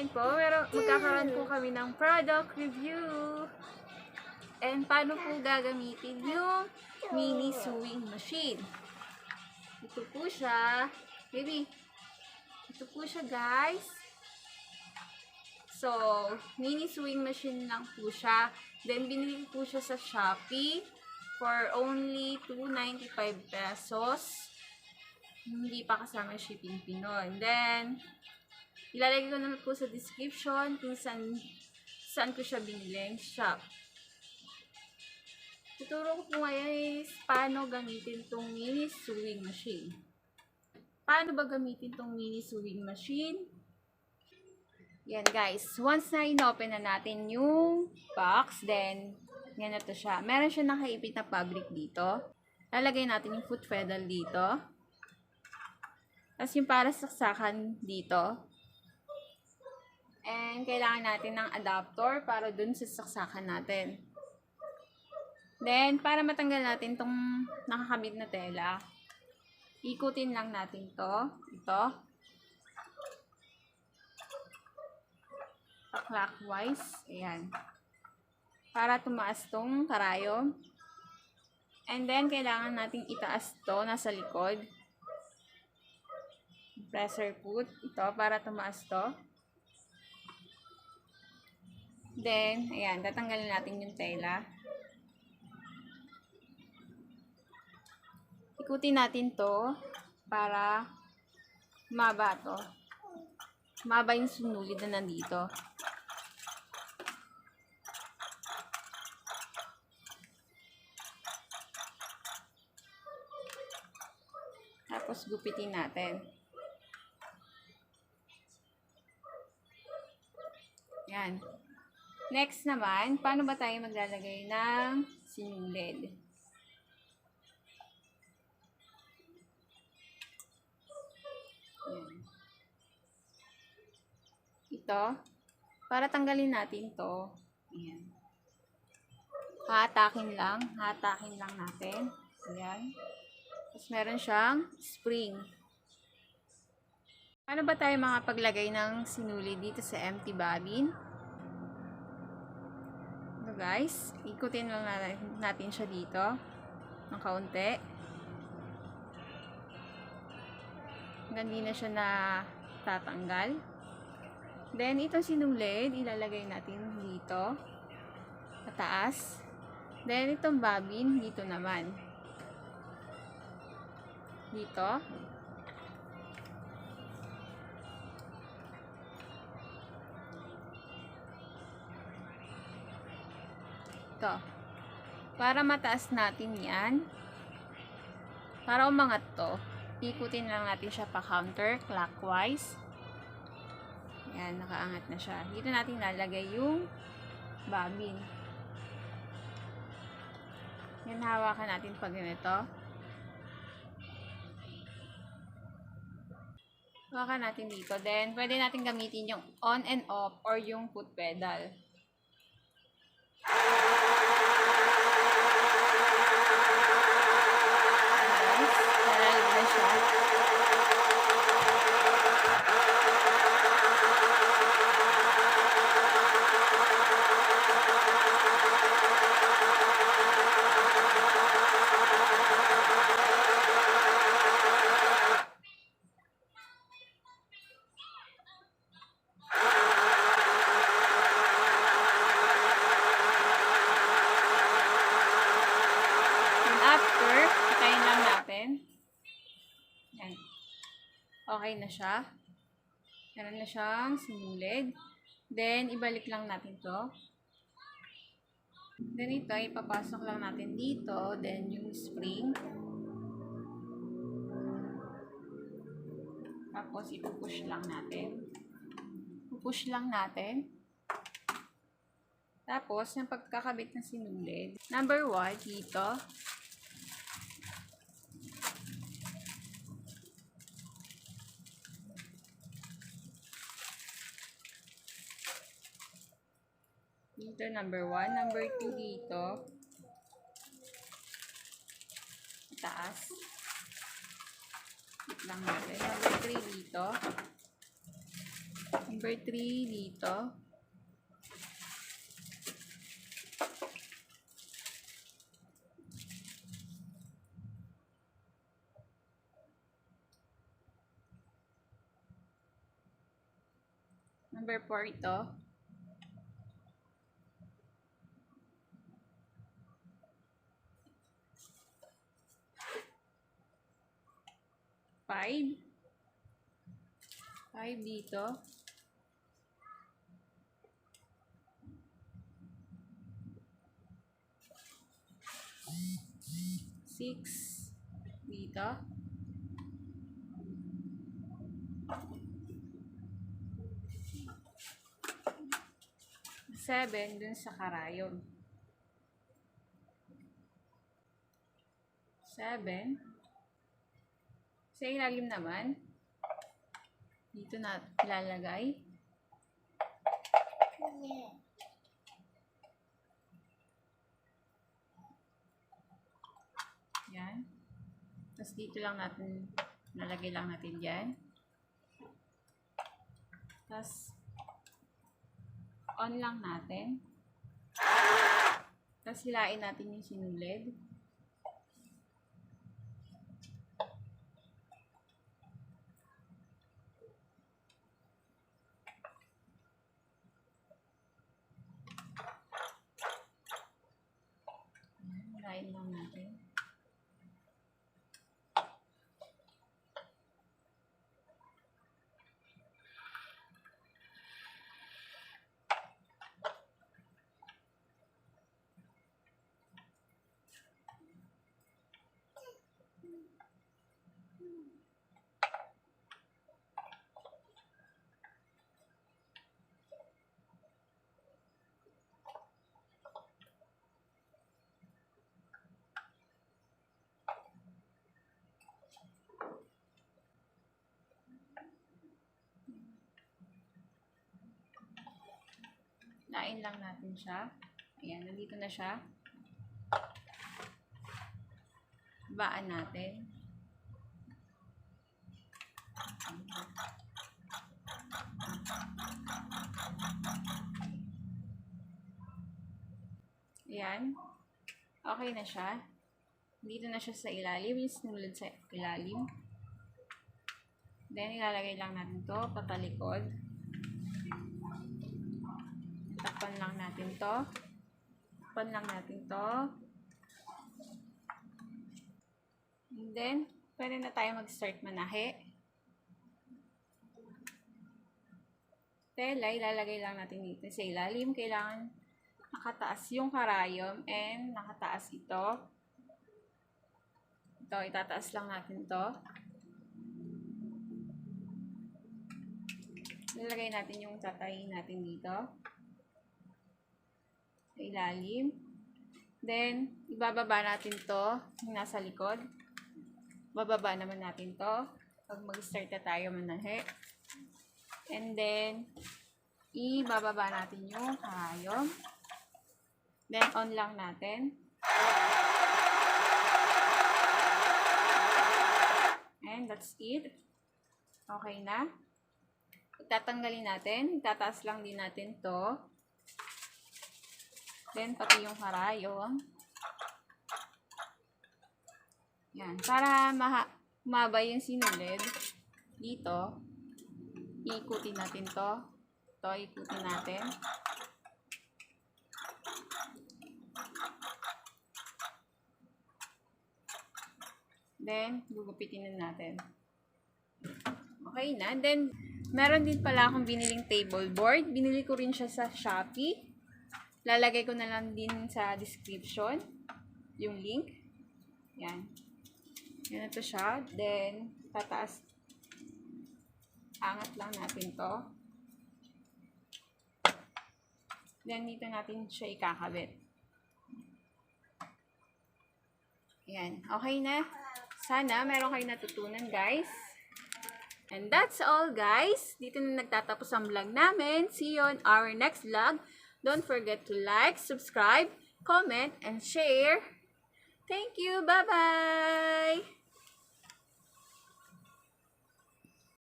Ngayon po, magkakaroon po kami ng product review. And paano po gagamitin yung mini sewing machine. Ito po siya. Baby, ito po siya guys. So, mini sewing machine lang po siya. Then, binili po siya sa Shopee for only 295 pesos. Hindi pa kasama shipping fee nun. Then, ilalagay ko naman po sa description kung saan ko siya biniling shop. Tuturo ko po ngayon is paano gamitin tong mini sewing machine. Paano ba gamitin tong mini sewing machine? Yan guys, once na in-open na natin yung box, then yan na to siya. Meron siya nakaipit na fabric dito. Lalagay natin yung foot pedal dito. Tapos yung para saksakan dito. And kailangan natin ng adapter para dun sa saksakan natin. Then, para matanggal natin tong nakakabit na tela, ikutin lang natin to. Ito. Clockwise. Ayan. Para tumaas tong karayom. And then, kailangan nating itaas to nasa likod. Pressure foot. Ito, para tumaas to. Then, ayan. Tatanggalin natin yung tela. Ikutin natin to para maba to. Maba yung sunulid na nandito. Tapos gupitin natin. Yan. Next naman, paano ba tayo maglalagay ng sinulid? Yan. Ito, para tanggalin natin to. Ayan. Hatakin lang natin. Ayan. Tapos meron siyang spring. Paano ba tayo makapaglagay ng sinulid dito sa empty bobbin? So guys, ikutin lang natin siya dito ng kaunti. Hanggang di na siya natatanggal. Then, itong sinulid, ilalagay natin dito. Pataas. Then, itong bobbin, dito naman. Dito. Ito. Para mataas natin yan. Para umangat to, ikutin lang natin siya pa counter clockwise. Yan, nakaangat na siya. Dito natin lalagay yung bobbin. Yan, hawakan natin pag ganito. Hawakan natin dito. Then, pwede natin gamitin yung on and off or yung foot pedal. Nalalag na siya. Yan. Okay na siya. Meron na siyang sinulid. Then, ibalik lang natin to. Then, ito, ipapasok lang natin dito. Then, yung spring. Tapos, ipupush lang natin. Pupush lang natin. Tapos, yung pagkakabit ng sinulid. Number 1, dito. Dito, number 1. Number 2 dito. Taas. Hit lang natin. Number 3 dito. Number 3 dito. Number 4 ito. Five dito. 6 dito. 7 dun sa karayom. 7 sa ilalim naman. Dito na ilalagay. Yan. Tapos dito lang natin, nalagay lang natin dyan. Tapos, on lang natin. Tapos, hilain natin yung sinulid. Hilain lang natin. Lain lang natin siya. Ayan, nandito na siya. Baan natin. Ayan. Okay na siya. Dito na siya sa ilalim. Yung sinulad sa ilalim. Then, ilalagay lang natin to patalikod. Takpan lang natin to. Takpan lang natin to. And then, pwede na tayo mag-start manahe. Tela, ilalagay lang natin dito sa ilalim. Kailangan nakataas yung karayom and nakataas ito. Ito, itataas lang natin to. Ilalagay natin yung tatayin natin dito. Sa ilalim. Then, ibababa natin to yung nasa likod. Bababa naman natin to pag mag-start na tayo manahe. And then, ibababa natin yung karayom. Then, on lang natin. And that's it. Okay na. Itatanggalin natin. Itataas lang din natin to. Then, pati yung karayom. Yan. Para mabay yung sinulid, dito, iikutin natin to. Ito, ikutin natin. Then, gugupitin na natin. Okay na. Then, meron din pala akong biniling table board. Binili ko rin siya sa Shopee. Lalagay ko na lang din sa description yung link. Yan. Yan na to siya. Then, tataas. Angat lang natin to. Then, dito natin siya ikakabit. Yan. Okay na. Sana meron kayo natutunan, guys. And that's all, guys. Dito na nagtatapos ang vlog namin. See you on our next vlog. Don't forget to like, subscribe, comment, and share. Thank you. Bye-bye.